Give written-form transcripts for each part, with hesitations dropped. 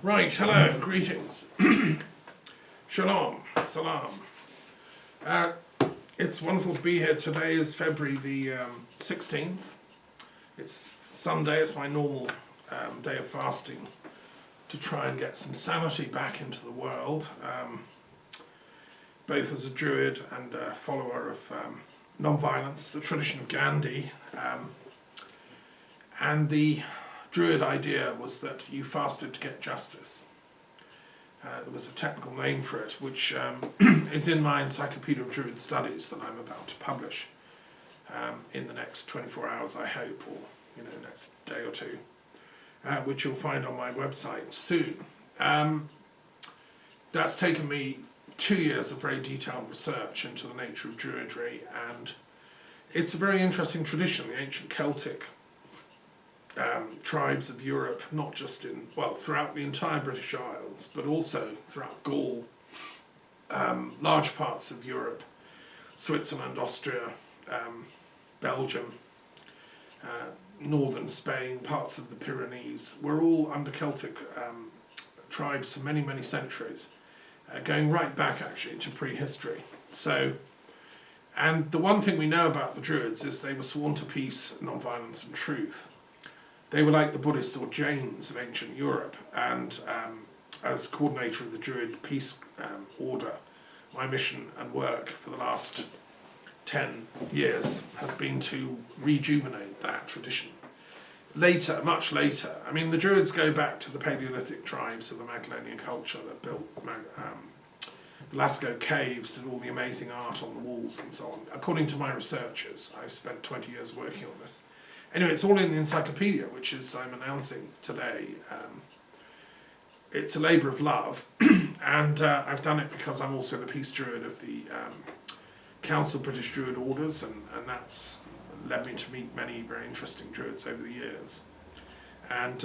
Right, hello, greetings. Shalom, salam. It's wonderful to be here. Today is February the 16th. It's Sunday, it's my normal day of fasting to try and get some sanity back into the world, both as a Druid and a follower of non-violence, the tradition of Gandhi, and the Druid idea was that you fasted to get justice. There was a technical name for it, which is in my Encyclopedia of Druid Studies that I'm about to publish in the next 24 hours, I hope, or next day or two, which you'll find on my website soon. That's taken me 2 years of very detailed research into the nature of Druidry, and it's a very interesting tradition, the ancient Celtic tribes of Europe, not just throughout the entire British Isles, but also throughout Gaul, large parts of Europe, Switzerland, Austria, Belgium, northern Spain, parts of the Pyrenees, were all under Celtic tribes for many, many centuries, going right back actually to prehistory. And the one thing we know about the Druids is they were sworn to peace, non-violence and truth. They were like the Buddhist or Jains of ancient Europe, and as coordinator of the Druid peace order, my mission and work for the last 10 years has been to rejuvenate that tradition. Later, much later, the Druids go back to the Paleolithic tribes of the Magdalenian culture that built the Lascaux caves, did all the amazing art on the walls and so on. According to my researchers, I've spent 20 years working on this. Anyway, it's all in the encyclopedia, which I'm announcing today. It's a labour of love, and I've done it because I'm also the Peace Druid of the Council of British Druid Orders, and that's led me to meet many very interesting Druids over the years. And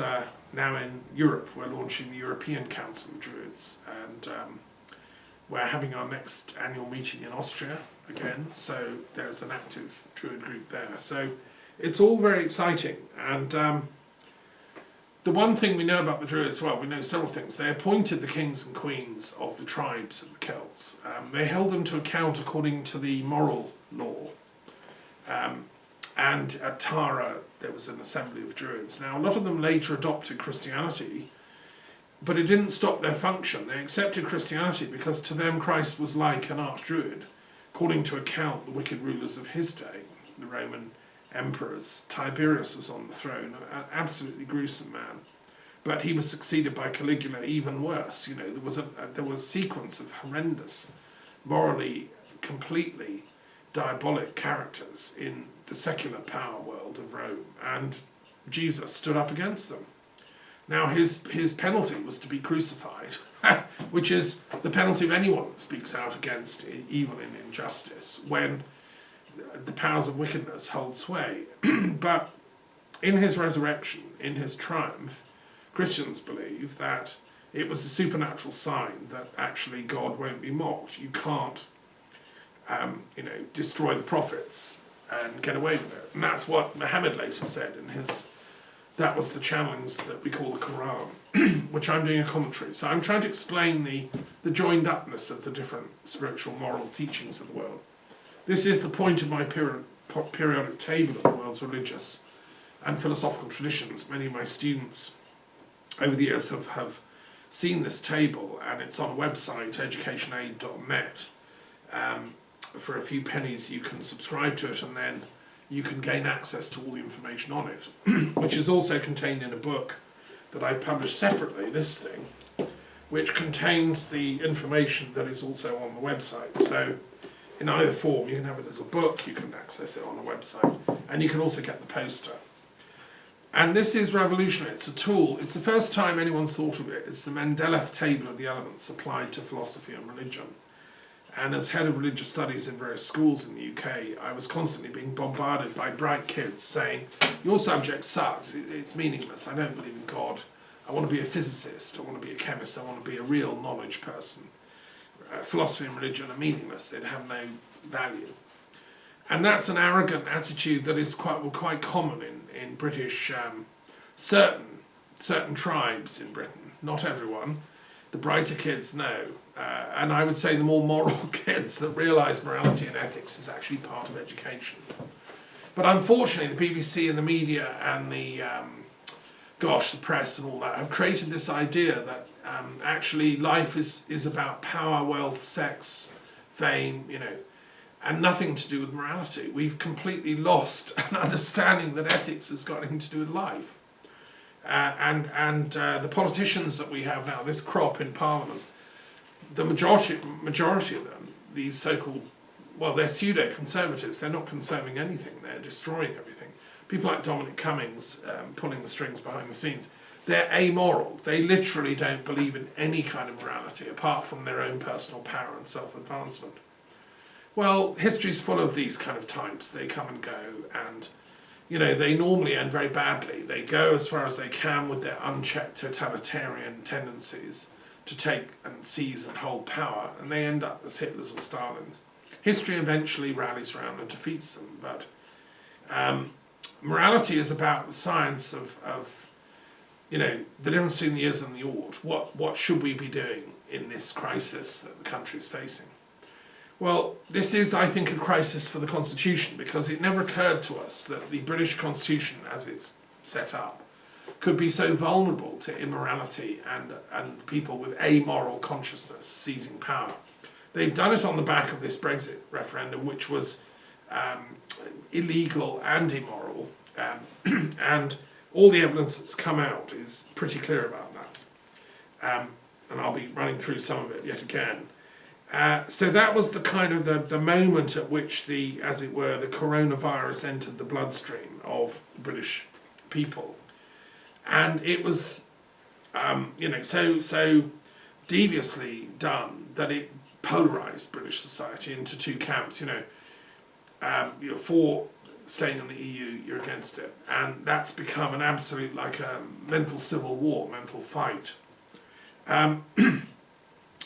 now in Europe, we're launching the European Council of Druids, and we're having our next annual meeting in Austria again, so there's an active Druid group there. So it's all very exciting, and the one thing we know about the Druids, we know several things. They appointed the kings and queens of the tribes of the Celts. They held them to account according to the moral law. And at Tara, there was an assembly of Druids. Now, a lot of them later adopted Christianity, but it didn't stop their function. They accepted Christianity because to them Christ was like an arch-Druid, according to account the wicked rulers of his day, the Roman emperors. Tiberius was on the throne, an absolutely gruesome man, but he was succeeded by Caligula, even worse. There was a sequence of horrendous, morally completely diabolic characters in the secular power world of Rome, and Jesus stood up against them. Now his penalty was to be crucified, which is the penalty of anyone that speaks out against evil and injustice when the powers of wickedness hold sway. But in his resurrection, in his triumph, Christians believe that it was a supernatural sign that actually God won't be mocked. You can't, destroy the prophets and get away with it. And that's what Muhammad later said in that was the challenge that we call the Quran, which I'm doing a commentary. So I'm trying to explain the joined upness of the different spiritual, moral teachings of the world. This is the point of my periodic table of the world's religious and philosophical traditions. Many of my students over the years have seen this table, and it's on a website, educationaid.net. For a few pennies you can subscribe to it, and then you can gain access to all the information on it, which is also contained in a book that I published separately, this thing, which contains the information that is also on the website. So in either form, you can have it as a book, you can access it on the website, and you can also get the poster. And this is revolutionary. It's a tool. It's the first time anyone's thought of it. It's the Mendeleev table of the elements applied to philosophy and religion. And as head of religious studies in various schools in the UK, I was constantly being bombarded by bright kids saying, your subject sucks, it's meaningless, I don't believe in God, I want to be a physicist, I want to be a chemist, I want to be a real knowledge person. Philosophy and religion are meaningless, they'd have no value. And that's an arrogant attitude that is quite common in British, certain tribes in Britain. not everyone. The brighter kids know. And I would say the more moral kids that realise morality and ethics is actually part of education. But unfortunately, the BBC and the media and the press and all that have created this idea that actually life is about power, wealth, sex, fame, and nothing to do with morality. We've completely lost an understanding that ethics has got anything to do with life. The politicians that we have now, this crop in Parliament, the majority of them, these so-called, well, they're pseudo-conservatives. They're not conserving anything. They're destroying everything. People like Dominic Cummings pulling the strings behind the scenes. They're amoral. They literally don't believe in any kind of morality apart from their own personal power and self-advancement. Well, history's full of these kind of types. They come and go, and they normally end very badly. They go as far as they can with their unchecked totalitarian tendencies to take and seize and hold power, and they end up as Hitlers or Stalins. History eventually rallies around and defeats them, but morality is about the science of the difference between the is and the ought. What should we be doing in this crisis that the country is facing? Well, this is, I think, a crisis for the Constitution, because it never occurred to us that the British Constitution, as it's set up, could be so vulnerable to immorality and people with amoral consciousness seizing power. They've done it on the back of this Brexit referendum, which was illegal and immoral, and all the evidence that's come out is pretty clear about that. And I'll be running through some of it yet again. So that was the kind of the moment at which as it were, the coronavirus entered the bloodstream of the British people. And it was, so deviously done that it polarised British society into two camps. You're for staying in the EU, you're against it. And that's become an absolute, like a mental civil war, mental fight.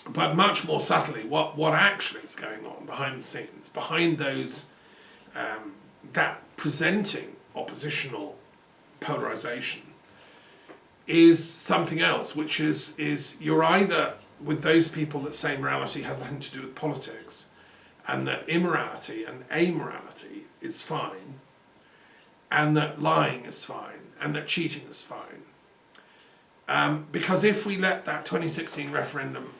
But much more subtly, what actually is going on behind the scenes, behind those, that presenting oppositional polarisation, is something else, which is you're either with those people that say morality has nothing to do with politics, and that immorality and amorality is fine, and that lying is fine, and that cheating is fine. Because if we let that 2016 referendum,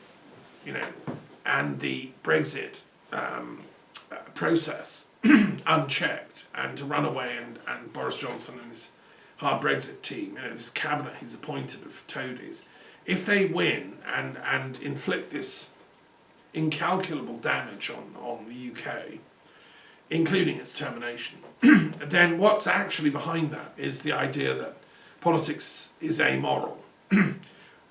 and the Brexit process unchecked, and to run away, and Boris Johnson and his hard Brexit team, this cabinet he's appointed of toadies, if they win and inflict this incalculable damage on the UK, including its termination, then what's actually behind that is the idea that politics is amoral.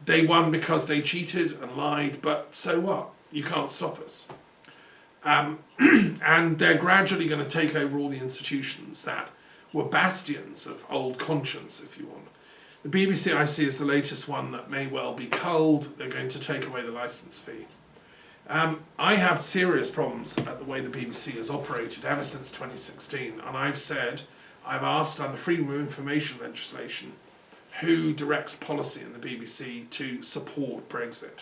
They won because they cheated and lied, but so what? You can't stop us. And they're gradually going to take over all the institutions that were bastions of old conscience, if you want. The BBC, I see, is the latest one that may well be culled. They're going to take away the licence fee. I have serious problems at the way the BBC has operated ever since 2016, and I've asked under freedom of information legislation who directs policy in the BBC to support Brexit,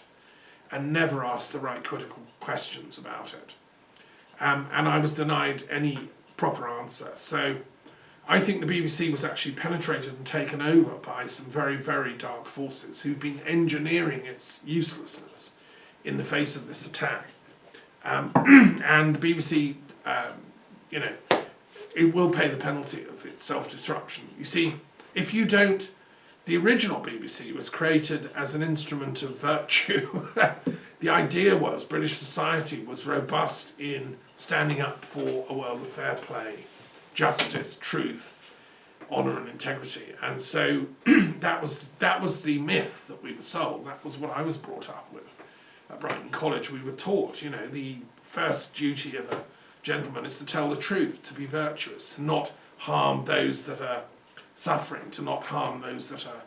and never asked the right critical questions about it. And I was denied any proper answer. So I think the BBC was actually penetrated and taken over by some very, very dark forces who've been engineering its uselessness in the face of this attack. And the BBC, it will pay the penalty of its self-destruction. You see, if you don't, the original BBC was created as an instrument of virtue. The idea was British society was robust in standing up for a world of fair play, justice, truth, honour and integrity. And so that was the myth that we were sold. That was what I was brought up with. At Brighton College we were taught, the first duty of a gentleman is to tell the truth, to be virtuous, to not harm those that are suffering, to not harm those that are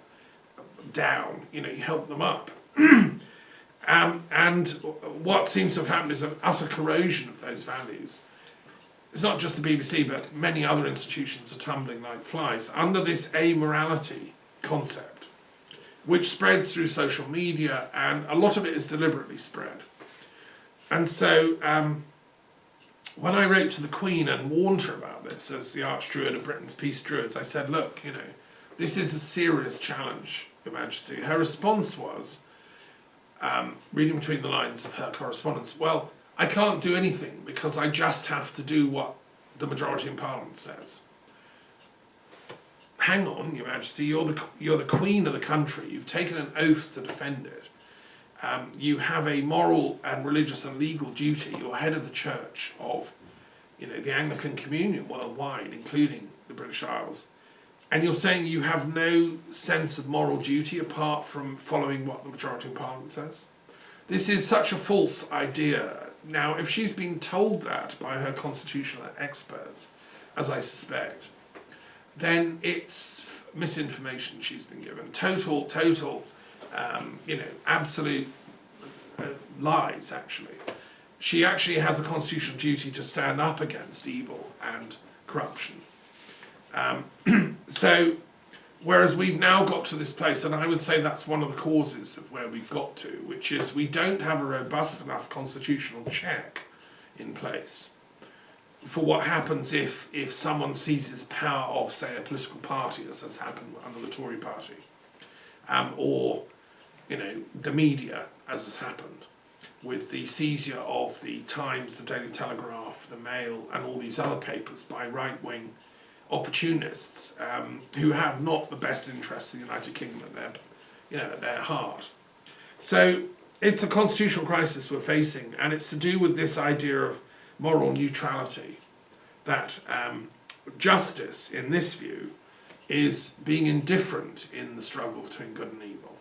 down, you help them up. And what seems to have happened is an utter corrosion of those values. It's not just the BBC, but many other institutions are tumbling like flies under this amorality concept. which spreads through social media, and a lot of it is deliberately spread. And so when I wrote to the Queen and warned her about this, as the Archdruid of Britain's Peace Druids, I said, look, this is a serious challenge, Your Majesty. Her response was, reading between the lines of her correspondence, well, I can't do anything because I just have to do what the majority in Parliament says. Hang on, Your Majesty, you're the Queen of the country. You've taken an oath to defend it. You have a moral and religious and legal duty. You're head of the Church of, the Anglican Communion worldwide, including the British Isles. And you're saying you have no sense of moral duty apart from following what the majority in Parliament says? This is such a false idea. Now, if she's been told that by her constitutional experts, as I suspect, then it's misinformation she's been given. Total, absolute lies, actually. She actually has a constitutional duty to stand up against evil and corruption. So, whereas we've now got to this place, and I would say that's one of the causes of where we've got to, which is we don't have a robust enough constitutional check in place for what happens if someone seizes power of, say, a political party, as has happened under the Tory party, or, the media, as has happened with the seizure of the Times, the Daily Telegraph, the Mail, and all these other papers by right-wing opportunists who have not the best interests of the United Kingdom at their heart. So it's a constitutional crisis we're facing, and it's to do with this idea of moral neutrality, that justice, in this view, is being indifferent in the struggle between good and evil.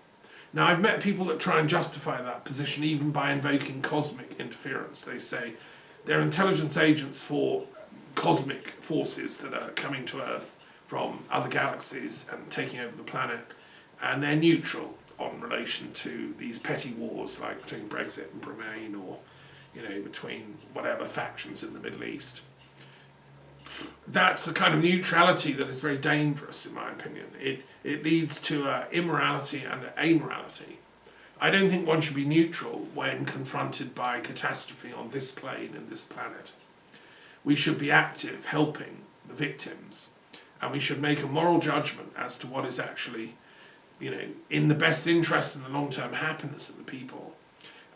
Now, I've met people that try and justify that position even by invoking cosmic interference. They say they're intelligence agents for cosmic forces that are coming to Earth from other galaxies and taking over the planet, and they're neutral on relation to these petty wars like between Brexit and Brunei, or between whatever factions in the Middle East. That's the kind of neutrality that is very dangerous, in my opinion. It leads to immorality and amorality. I don't think one should be neutral when confronted by catastrophe on this plane and this planet. We should be active, helping the victims, and we should make a moral judgment as to what is actually, in the best interest and the long-term happiness of the people,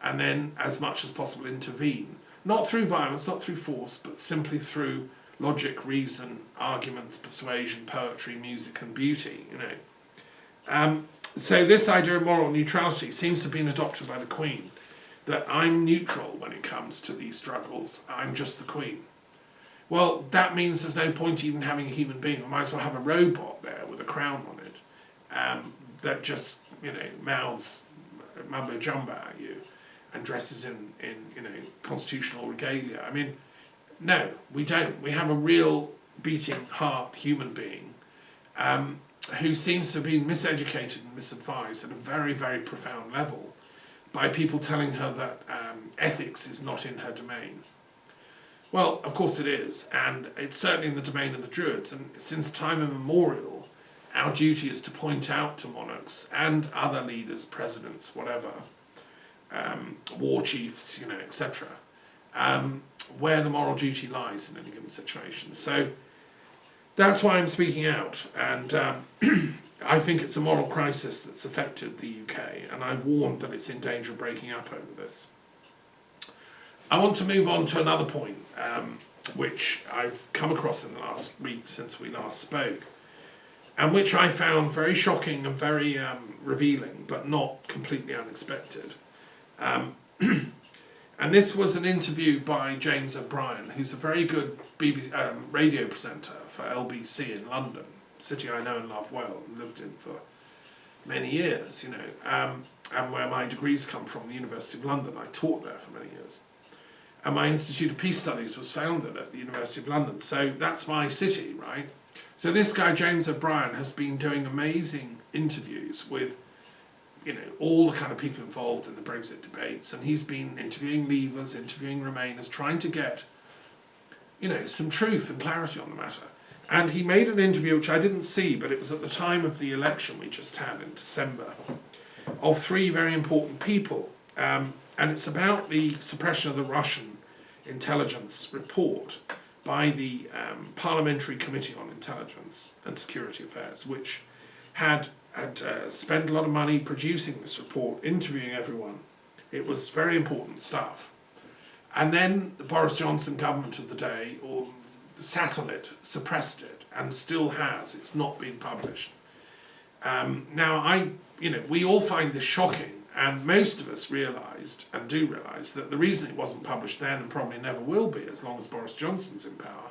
and then, as much as possible, intervene. Not through violence, not through force, but simply through logic, reason, arguments, persuasion, poetry, music, and beauty, So this idea of moral neutrality seems to have been adopted by the Queen, that I'm neutral when it comes to these struggles, I'm just the Queen. Well, that means there's no point even having a human being. We might as well have a robot there with a crown on it that just, mouths mumbo jumbo at you and dresses in constitutional regalia. I mean, no, we don't. We have a real beating heart human being who seems to have been miseducated and misadvised at a very, very profound level by people telling her that ethics is not in her domain. Well, of course it is, and it's certainly in the domain of the Druids, and since time immemorial, our duty is to point out to monarchs and other leaders, presidents, whatever, war chiefs, etc., where the moral duty lies in any given situation. So that's why I'm speaking out, and I think it's a moral crisis that's affected the UK, and I've warned that it's in danger of breaking up over this. I want to move on to another point, which I've come across in the last week since we last spoke, and which I found very shocking and very revealing, but not completely unexpected. And this was an interview by James O'Brien, who's a very good radio presenter for LBC in London, a city I know and love well, and lived in for many years, and where my degrees come from, the University of London. I taught there for many years. And my Institute of Peace Studies was founded at the University of London, so that's my city, right? So this guy, James O'Brien, has been doing amazing interviews with all the kind of people involved in the Brexit debates, and he's been interviewing Leavers, interviewing Remainers, trying to get, some truth and clarity on the matter. And he made an interview, which I didn't see, but it was at the time of the election we just had in December, of three very important people. And it's about the suppression of the Russian intelligence report by the Parliamentary Committee on Intelligence and Security Affairs, which had spent a lot of money producing this report, interviewing everyone. It was very important stuff. And then the Boris Johnson government of the day sat on it, suppressed it, and still has. It's not been published. Now, we all find this shocking, and most of us realised, and do realise, that the reason it wasn't published then, and probably never will be as long as Boris Johnson's in power,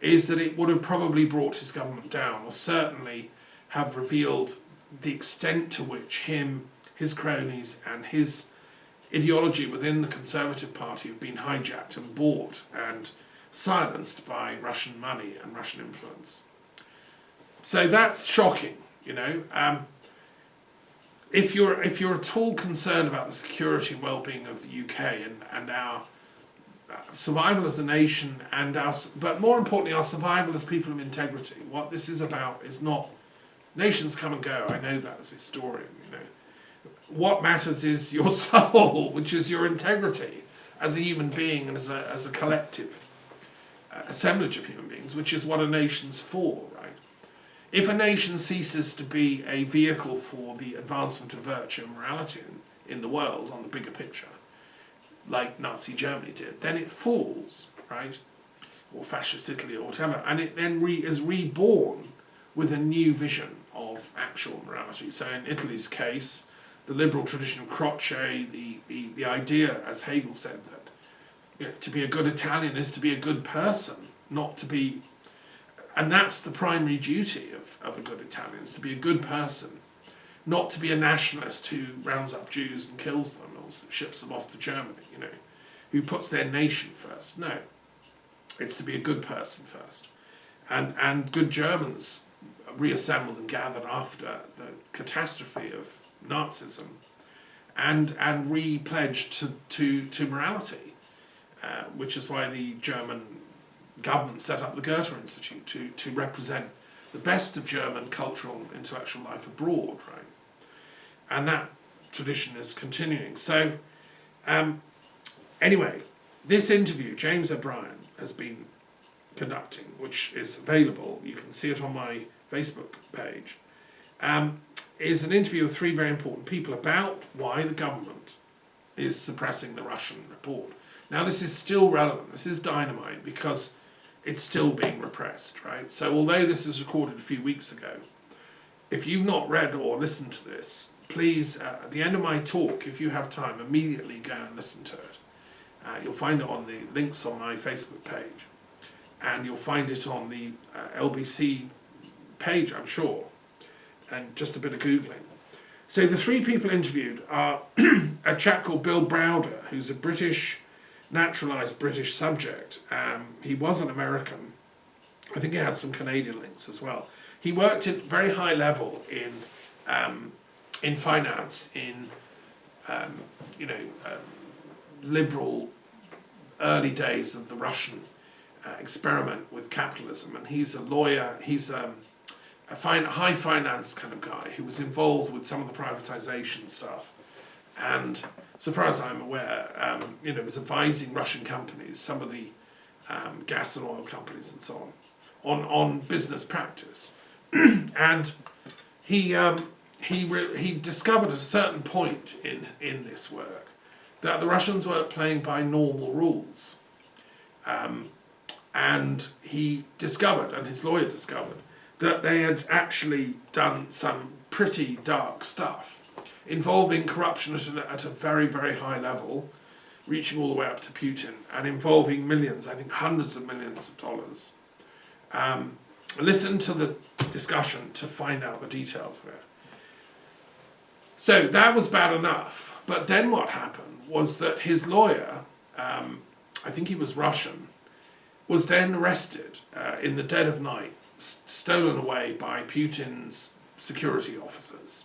is that it would have probably brought his government down, or certainly have revealed the extent to which his cronies, and his ideology within the Conservative Party have been hijacked and bought and silenced by Russian money and Russian influence. So that's shocking, If you're at all concerned about the security and well-being of the UK and our survival as a nation, but more importantly our survival as people of integrity, what this is about is not nations come and go. I know that as a historian. What matters is your soul, which is your integrity as a human being and as a collective assemblage of human beings, which is what a nation's for, right? If a nation ceases to be a vehicle for the advancement of virtue and morality in the world on the bigger picture, like Nazi Germany did, then it falls, right? Or fascist Italy or whatever, and it then is reborn with a new vision of actual morality. So in Italy's case, the liberal tradition of Croce, the idea, as Hegel said, that to be a good Italian is to be a good person, not to be... And that's the primary duty of a good Italian, is to be a good person, not to be a nationalist who rounds up Jews and kills them or ships them off to Germany, who puts their nation first. No, it's to be a good person first. And good Germans reassembled and gathered after the catastrophe of Nazism and re-pledged to morality, which is why the German government set up the Goethe Institute to represent the best of German cultural and intellectual life abroad, right? And that tradition is continuing. So, anyway, this interview James O'Brien has been conducting, which is available, you can see it on my Facebook page, is an interview with three very important people about why the government is suppressing the Russian report. Now this is still relevant, this is dynamite, because it's still being repressed, right? So although this was recorded a few weeks ago, if you've not read or listened to this, please, at the end of my talk, if you have time, immediately go and listen to it. You'll find it on the links on my Facebook page, and you'll find it on the LBC page, I'm sure, and just a bit of Googling. So the three people interviewed are a chap called Bill Browder, who's a naturalised British subject. He was an American. I think he has some Canadian links as well. He worked at very high level in finance, in liberal early days of the Russian experiment with capitalism, and he's a lawyer. He's a high finance kind of guy who was involved with some of the privatization stuff, and so far as I'm aware, was advising Russian companies, some of the gas and oil companies and so on business practice. And he discovered at a certain point in this work that the Russians weren't playing by normal rules. And he discovered, and his lawyer discovered, that they had actually done some pretty dark stuff involving corruption at a very, very high level, reaching all the way up to Putin, and involving millions, I think hundreds of millions of dollars. Listen to the discussion to find out the details of it. So that was bad enough, but then what happened was that his lawyer, I think he was Russian, was then arrested in the dead of night, stolen away by Putin's security officers.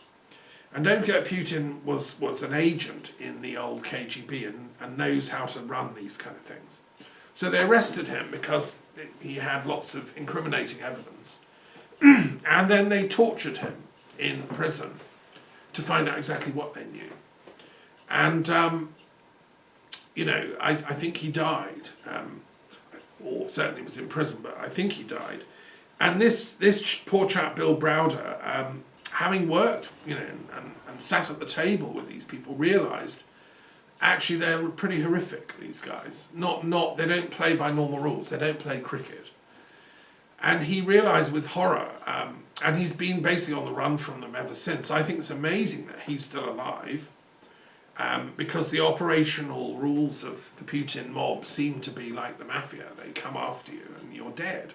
And don't forget, Putin was an agent in the old KGB and knows how to run these kind of things. So they arrested him because he had lots of incriminating evidence. And then they tortured him in prison to find out exactly what they knew. And, I think he died, or certainly was in prison, but I think he died. And this poor chap, Bill Browder, having worked, and sat at the table with these people, realised actually they're pretty horrific, these guys. They don't play by normal rules, they don't play cricket. And he realised with horror, and he's been basically on the run from them ever since. I think it's amazing that he's still alive, because the operational rules of the Putin mob seem to be like the mafia. They come after you and you're dead.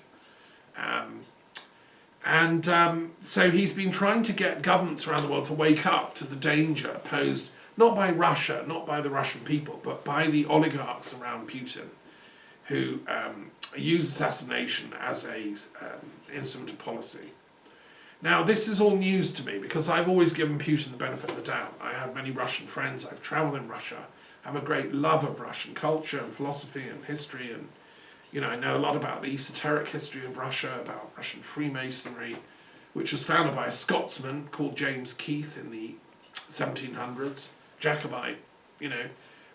So he's been trying to get governments around the world to wake up to the danger posed not by Russia, not by the Russian people, but by the oligarchs around Putin, who use assassination as an instrument of policy. Now, this is all news to me because I've always given Putin the benefit of the doubt. I have many Russian friends, I've travelled in Russia, have a great love of Russian culture and philosophy and history, and I know a lot about the esoteric history of Russia, about Russian Freemasonry, which was founded by a Scotsman called James Keith in the 1700s, Jacobite.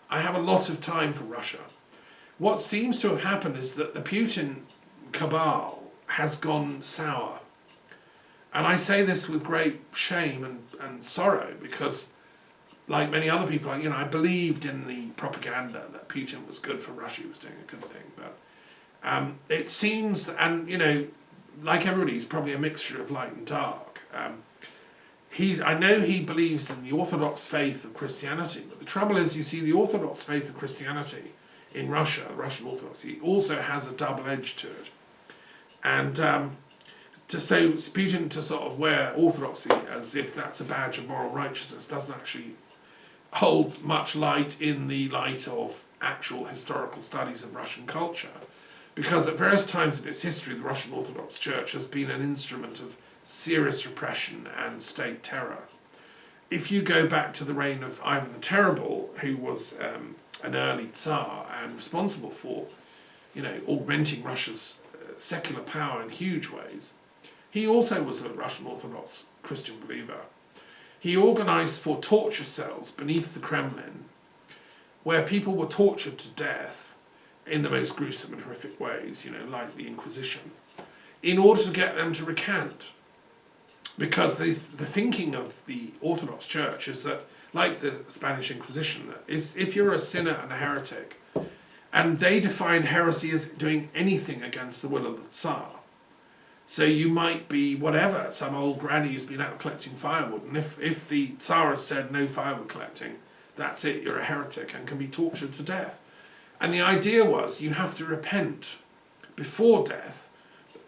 I have a lot of time for Russia. What seems to have happened is that the Putin cabal has gone sour. And I say this with great shame and sorrow because, like many other people, I believed in the propaganda that Putin was good for Russia, he was doing a good thing. But it seems, and like everybody, he's probably a mixture of light and dark. I know he believes in the Orthodox faith of Christianity, but the trouble is, you see, the Orthodox faith of Christianity in Russia, Russian Orthodoxy, also has a double edge to it. And so Putin to sort of wear Orthodoxy as if that's a badge of moral righteousness doesn't actually hold much light in the light of actual historical studies of Russian culture. Because at various times in its history, the Russian Orthodox Church has been an instrument of serious repression and state terror. If you go back to the reign of Ivan the Terrible, who was an early Tsar and responsible for, augmenting Russia's secular power in huge ways, he also was a Russian Orthodox Christian believer. He organised for torture cells beneath the Kremlin, where people were tortured to death in the most gruesome and horrific ways, like the Inquisition, in order to get them to recant. Because the thinking of the Orthodox Church is that, like the Spanish Inquisition, that is, if you're a sinner and a heretic, and they define heresy as doing anything against the will of the Tsar. So you might be whatever, some old granny who's been out collecting firewood, and if the Tsar has said no firewood collecting, that's it, you're a heretic and can be tortured to death. And the idea was you have to repent before death,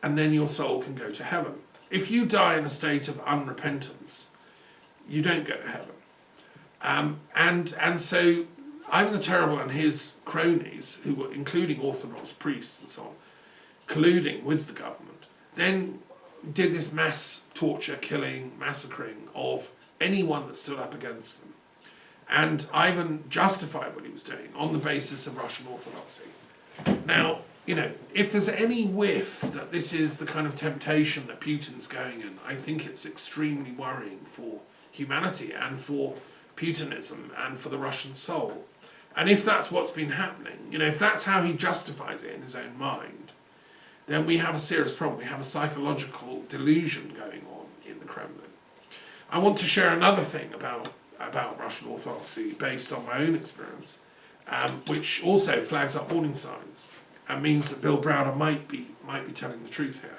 and then your soul can go to heaven. If you die in a state of unrepentance, you don't go to heaven. And so Ivan the Terrible and his cronies, who were including Orthodox priests and so on, colluding with the government, then did this mass torture, killing, massacring of anyone that stood up against them. And Ivan justified what he was doing on the basis of Russian Orthodoxy. Now, if there's any whiff that this is the kind of temptation that Putin's going in, I think it's extremely worrying for humanity and for Putinism and for the Russian soul. And if that's what's been happening, if that's how he justifies it in his own mind, then we have a serious problem. We have a psychological delusion going on in the Kremlin. I want to share another thing about Russian Orthodoxy based on my own experience, which also flags up warning signs and means that Bill Browder might be telling the truth here.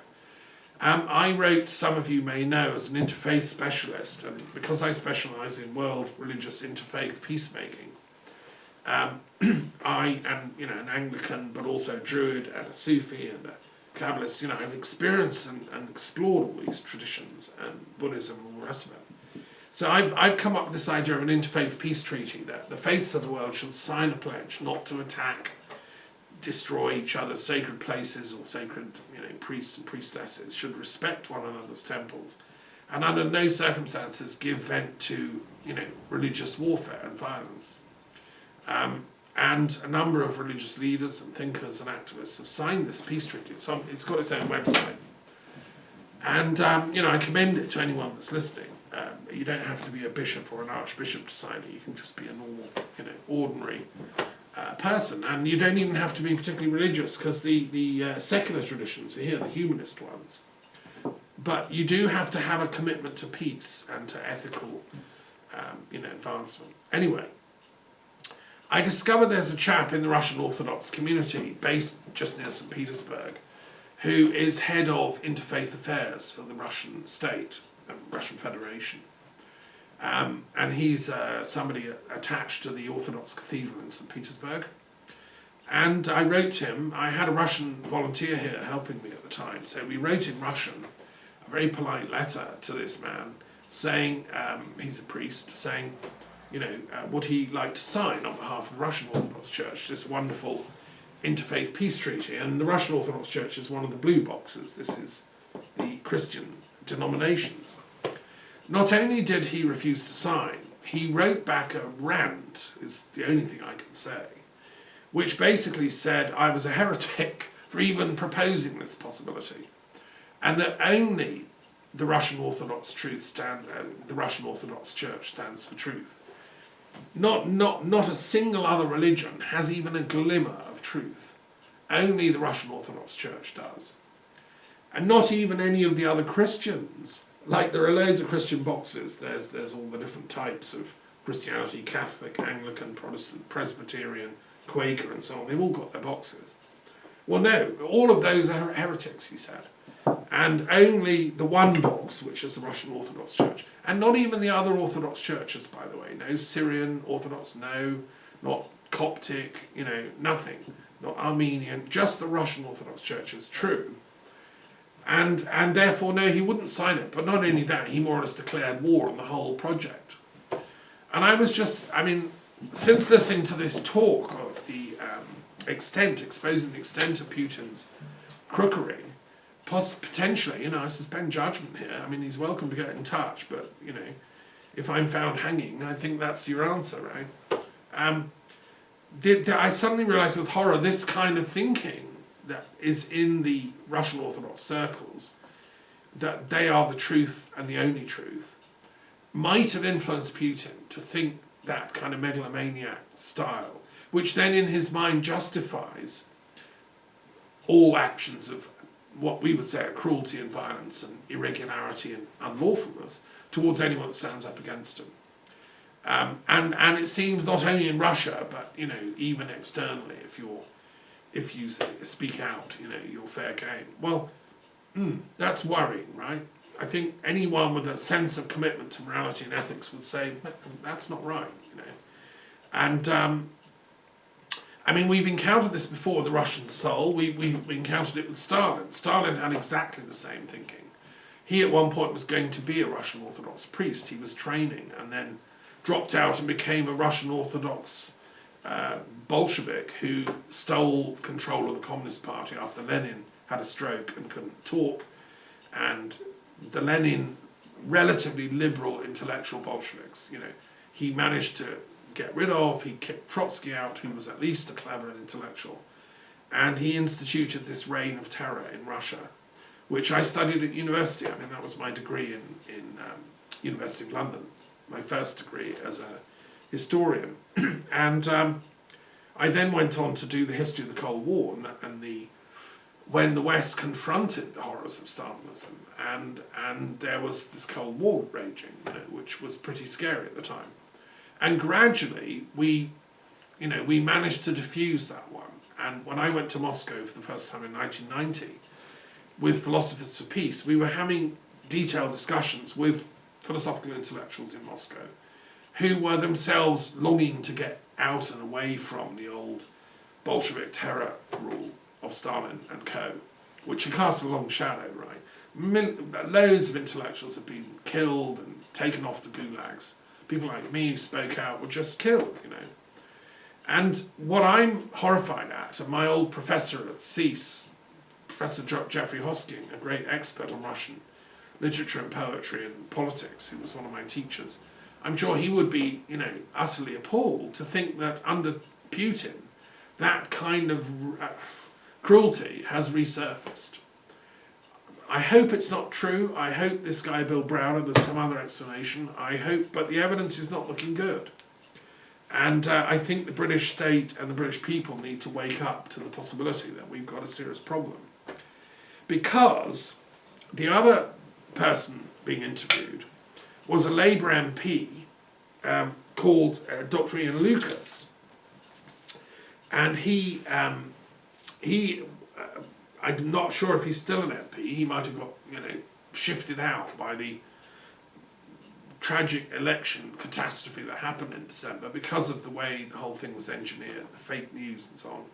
I wrote, some of you may know, as an interfaith specialist, and because I specialise in world religious interfaith peacemaking, I am an Anglican, but also a Druid and a Sufi and a Kabbalist. I've experienced and explored all these traditions and Buddhism and all the rest of it. So I've come up with this idea of an interfaith peace treaty, that the faiths of the world should sign a pledge not to attack, destroy each other's sacred places or sacred priests and priestesses, should respect one another's temples, and under no circumstances give vent to religious warfare and violence. And and a number of religious leaders and thinkers and activists have signed this peace treaty. It's got its own website. And, I commend it to anyone that's listening. You don't have to be a bishop or an archbishop to sign it. You can just be a normal, ordinary person. And you don't even have to be particularly religious, because the secular traditions are here, the humanist ones. But you do have to have a commitment to peace and to ethical, advancement. Anyway, I discovered there's a chap in the Russian Orthodox community, based just near St. Petersburg, who is head of interfaith affairs for the Russian state, Russian Federation. And he's somebody attached to the Orthodox Cathedral in St. Petersburg. And I wrote to him. I had a Russian volunteer here helping me at the time, so we wrote in Russian a very polite letter to this man, saying, he's a priest, saying, would he like to sign on behalf of the Russian Orthodox Church this wonderful interfaith peace treaty. And the Russian Orthodox Church is one of the blue boxes. This is the Christian denominations. Not only did he refuse to sign, he wrote back a rant, is the only thing I can say, which basically said I was a heretic for even proposing this possibility, and that only the Russian Orthodox the Russian Orthodox Church stands for truth. Not a single other religion has even a glimmer of truth. Only the Russian Orthodox Church does. And not even any of the other Christians. Like, there are loads of Christian boxes. There's all the different types of Christianity: Catholic, Anglican, Protestant, Presbyterian, Quaker, and so on. They've all got their boxes. Well, no, all of those are heretics, he said. And only the one box, which is the Russian Orthodox Church, and not even the other Orthodox churches, by the way. No Syrian Orthodox, no, not Coptic, nothing. Not Armenian, just the Russian Orthodox Church is true. And therefore, no, he wouldn't sign it. But not only that, he more or less declared war on the whole project. And I was since listening to this talk of the exposing the extent of Putin's crookery, potentially, I suspend judgment here. He's welcome to get in touch, but, if I'm found hanging, I think that's your answer, right? I suddenly realised with horror this kind of thinking that is in the Russian Orthodox circles, that they are the truth and the only truth, might have influenced Putin to think that kind of megalomaniac style, which then in his mind justifies all actions of what we would say are cruelty and violence and irregularity and unlawfulness towards anyone that stands up against him. And it seems not only in Russia, but even externally, if you speak out, you're fair game. Well, that's worrying, right? I think anyone with a sense of commitment to morality and ethics would say that's not right, And we've encountered this before in the Russian soul. We encountered it with Stalin. Stalin had exactly the same thinking. He at one point was going to be a Russian Orthodox priest. He was training and then dropped out and became a Russian Orthodox Bolshevik who stole control of the Communist Party after Lenin had a stroke and couldn't talk. And the Lenin, relatively liberal intellectual Bolsheviks, he managed to get rid of. He kicked Trotsky out, who was at least a clever intellectual. And he instituted this reign of terror in Russia, which I studied at university. That was my degree in University of London, my first degree as a historian. And I then went on to do the history of the Cold War and when the West confronted the horrors of Stalinism, and there was this Cold War raging, which was pretty scary at the time. And gradually we managed to diffuse that one. And when I went to Moscow for the first time in 1990 with Philosophers for Peace, we were having detailed discussions with philosophical intellectuals in Moscow who were themselves longing to get out and away from the old Bolshevik terror rule of Stalin and co., which had cast a long shadow, right? Loads of intellectuals have been killed and taken off to gulags. People like me who spoke out were just killed, And what I'm horrified at, and my old professor at CEAS, Professor Jeffrey Hosking, a great expert on Russian literature and poetry and politics, who was one of my teachers, I'm sure he would be, utterly appalled to think that under Putin, that kind of cruelty has resurfaced. I hope it's not true. I hope this guy Bill Browder, there's some other explanation. I hope, but the evidence is not looking good. And I think the British state and the British people need to wake up to the possibility that we've got a serious problem. Because the other person being interviewed was a Labour MP called Dr. Ian Lucas. And I'm not sure if he's still an MP. He might have got, shifted out by the tragic election catastrophe that happened in December because of the way the whole thing was engineered, the fake news and so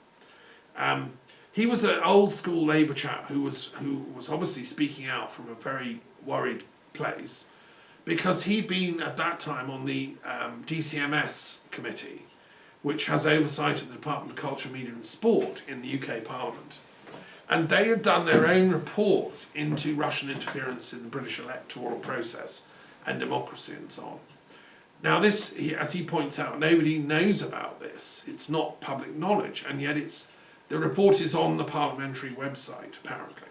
on. He was an old school Labour chap who was obviously speaking out from a very worried place because he'd been at that time on the DCMS committee, which has oversight of the Department of Culture, Media and Sport in the UK Parliament. And they had done their own report into Russian interference in the British electoral process and democracy and so on. Now this, as he points out, nobody knows about this. It's not public knowledge, and yet the report is on the parliamentary website, apparently.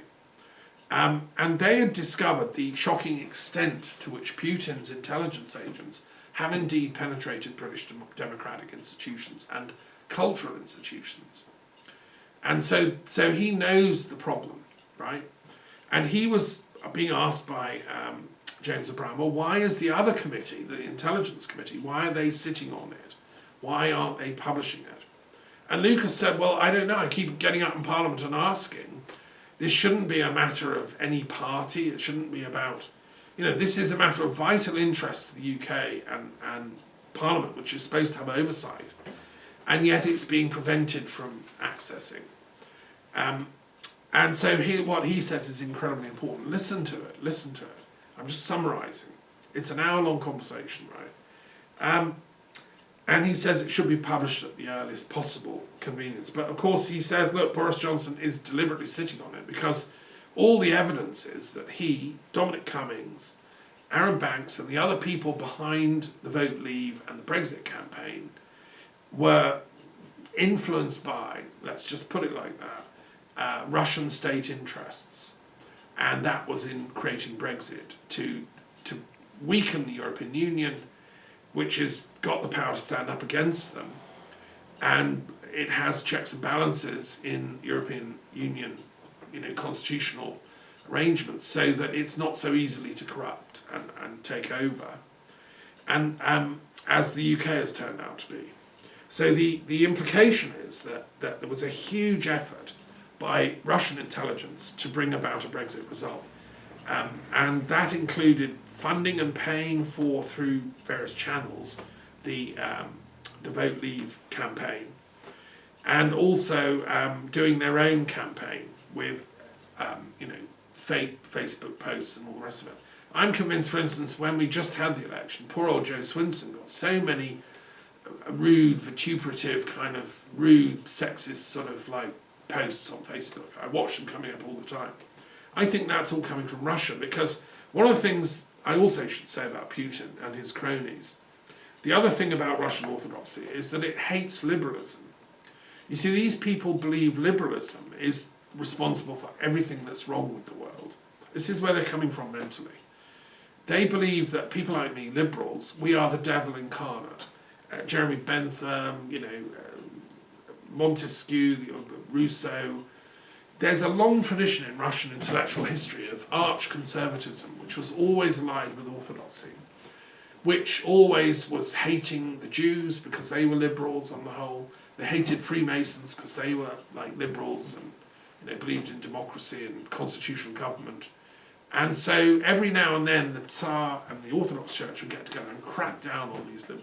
And they had discovered the shocking extent to which Putin's intelligence agents have indeed penetrated British democratic institutions and cultural institutions. And so he knows the problem, right? And he was being asked by James O'Brien, well, why is the other committee, the Intelligence Committee, why are they sitting on it? Why aren't they publishing it? And Lucas said, well, I don't know, I keep getting up in Parliament and asking. This shouldn't be a matter of any party, it shouldn't be about, this is a matter of vital interest to the UK and Parliament, which is supposed to have oversight, and yet it's being prevented from accessing. And so what he says is incredibly important. Listen to it. I'm just summarising. It's an hour-long conversation, right? And he says it should be published at the earliest possible convenience. But of course he says, look, Boris Johnson is deliberately sitting on it because all the evidence is that he, Dominic Cummings, Aaron Banks and the other people behind the Vote Leave and the Brexit campaign were influenced by, let's just put it like that, Russian state interests. And that was in creating Brexit to weaken the European Union, which has got the power to stand up against them. And it has checks and balances in European Union, constitutional arrangements so that it's not so easily to corrupt and take over. And as the UK has turned out to be. So the implication is that there was a huge effort by Russian intelligence to bring about a Brexit result. And that included funding and paying for, through various channels, the Vote Leave campaign. And also doing their own campaign with, fake Facebook posts and all the rest of it. I'm convinced, for instance, when we just had the election, poor old Joe Swinson got so many rude, vituperative, kind of rude, sexist sort of like posts on Facebook. I watch them coming up all the time. I think that's all coming from Russia because one of the things I also should say about Putin and his cronies, the other thing about Russian Orthodoxy is that it hates liberalism. You see, these people believe liberalism is responsible for everything that's wrong with the world. This is where they're coming from mentally. They believe that people like me, liberals, we are the devil incarnate. Jeremy Bentham, Montesquieu, Rousseau. There's a long tradition in Russian intellectual history of arch-conservatism, which was always allied with orthodoxy, which always was hating the Jews because they were liberals on the whole. They hated Freemasons because they were like liberals and believed in democracy and constitutional government. And so every now and then the Tsar and the Orthodox Church would get together and crack down on these liberals.